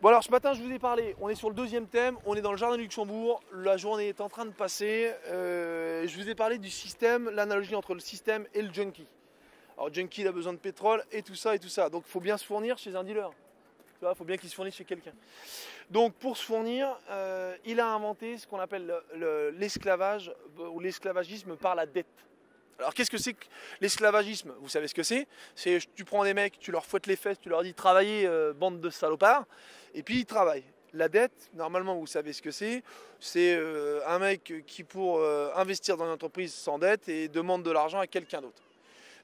Bon alors ce matin je vous ai parlé, on est sur le deuxième thème, on est dans le jardin du Luxembourg, la journée est en train de passer, je vous ai parlé du système, l'analogie entre le système et le junkie. Alors le junkie il a besoin de pétrole et tout ça, donc il faut bien se fournir chez un dealer, tu vois, il faut bien qu'il se fournisse chez quelqu'un. Donc pour se fournir, il a inventé ce qu'on appelle l'esclavage ou l'esclavagisme par la dette. Alors qu'est-ce que c'est que l'esclavagisme? Vous savez ce que c'est? C'est tu prends des mecs, tu leur fouettes les fesses, tu leur dis travaillez, bande de salopards, et puis ils travaillent. La dette, normalement vous savez ce que c'est un mec qui pour investir dans une entreprise s'endette et demande de l'argent à quelqu'un d'autre.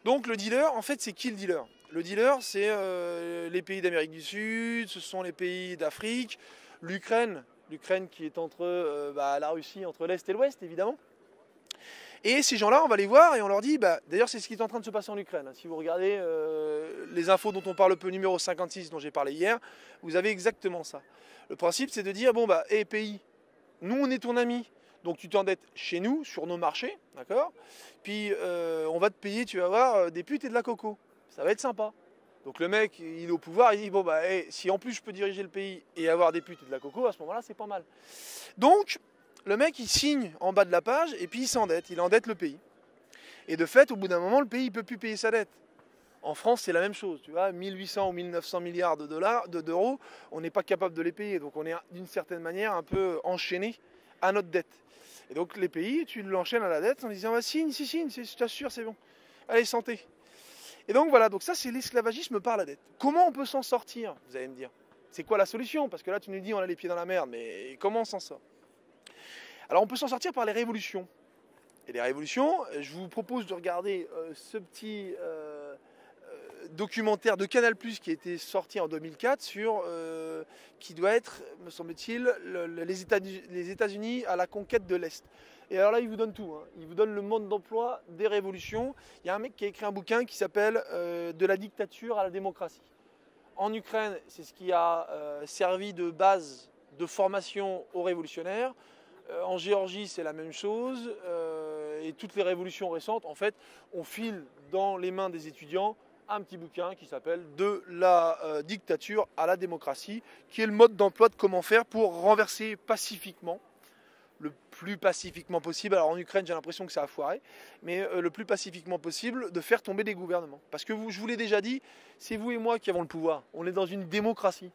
Donc le dealer, en fait c'est qui le dealer? Le dealer c'est les pays d'Amérique du Sud, ce sont les pays d'Afrique, l'Ukraine qui est entre la Russie, entre l'Est et l'Ouest évidemment. Et ces gens-là, on va les voir et on leur dit, d'ailleurs c'est ce qui est en train de se passer en Ukraine. Si vous regardez les infos dont on parle peu, numéro 56 dont j'ai parlé hier, vous avez exactement ça. Le principe c'est de dire, pays, nous on est ton ami, donc tu t'endettes chez nous, sur nos marchés, d'accord? Puis on va te payer, tu vas voir, des putes et de la coco. Ça va être sympa. Donc le mec, il est au pouvoir, il dit, si en plus je peux diriger le pays et avoir des putes et de la coco, à ce moment-là c'est pas mal. Donc, le mec il signe en bas de la page et puis il s'endette, il endette le pays. Et de fait, au bout d'un moment, le pays ne peut plus payer sa dette. En France, c'est la même chose, tu vois, 1800 ou 1900 milliards d'euros, on n'est pas capable de les payer. Donc on est d'une certaine manière un peu enchaîné à notre dette. Et donc les pays, tu l'enchaînes à la dette en disant signe, je t'assure, c'est bon. Allez, santé. Et donc voilà, donc ça c'est l'esclavagisme par la dette. Comment on peut s'en sortir, vous allez me dire? C'est quoi la solution? Parce que là tu nous dis on a les pieds dans la merde, mais comment on s'en sort? Alors on peut s'en sortir par les révolutions. Et les révolutions, je vous propose de regarder ce petit documentaire de Canal+ qui a été sorti en 2004 qui doit être, me semble-t-il, les États-Unis à la conquête de l'Est. Et alors là, il vous donne tout. Il vous donne le mode d'emploi des révolutions. Il y a un mec qui a écrit un bouquin qui s'appelle De la dictature à la démocratie. En Ukraine, c'est ce qui a servi de base de formation aux révolutionnaires. En Géorgie, c'est la même chose. Et toutes les révolutions récentes, en fait, on file dans les mains des étudiants un petit bouquin qui s'appelle De la dictature à la démocratie, qui est le mode d'emploi de comment faire pour renverser pacifiquement, le plus pacifiquement possible. Alors en Ukraine, j'ai l'impression que ça a foiré, mais le plus pacifiquement possible, de faire tomber des gouvernements. Parce que je vous l'ai déjà dit, c'est vous et moi qui avons le pouvoir. On est dans une démocratie.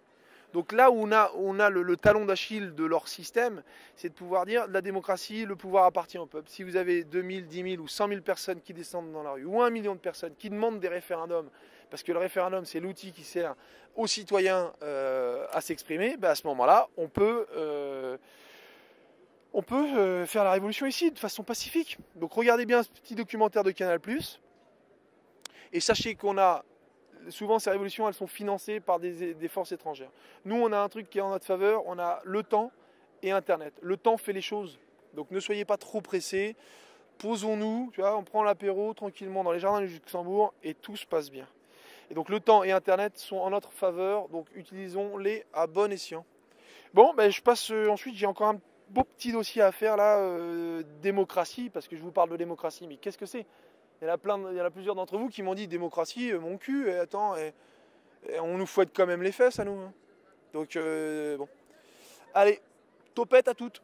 Donc là où on a le talon d'Achille de leur système, c'est de pouvoir dire la démocratie, le pouvoir appartient au peuple. Si vous avez 2000, 10 000 ou 100 000 personnes qui descendent dans la rue, ou 1 million de personnes qui demandent des référendums, parce que le référendum c'est l'outil qui sert aux citoyens à s'exprimer, à ce moment-là, on peut faire la révolution ici de façon pacifique. Donc regardez bien ce petit documentaire de Canal+, et sachez qu'on a souvent ces révolutions elles sont financées par des forces étrangères. Nous on a un truc qui est en notre faveur, on a le temps et Internet. Le temps fait les choses, donc ne soyez pas trop pressés, posons-nous, tu vois, on prend l'apéro tranquillement dans les jardins du Luxembourg et tout se passe bien. Et donc le temps et Internet sont en notre faveur, donc utilisons-les à bon escient. Bon, je passe ensuite, j'ai encore un beau petit dossier à faire là, démocratie, parce que je vous parle de démocratie, mais qu'est-ce que c'est? Il y en a plusieurs d'entre vous qui m'ont dit démocratie, mon cul, et attends, et on nous fouette quand même les fesses à nous. Donc bon. Allez, topette à toutes.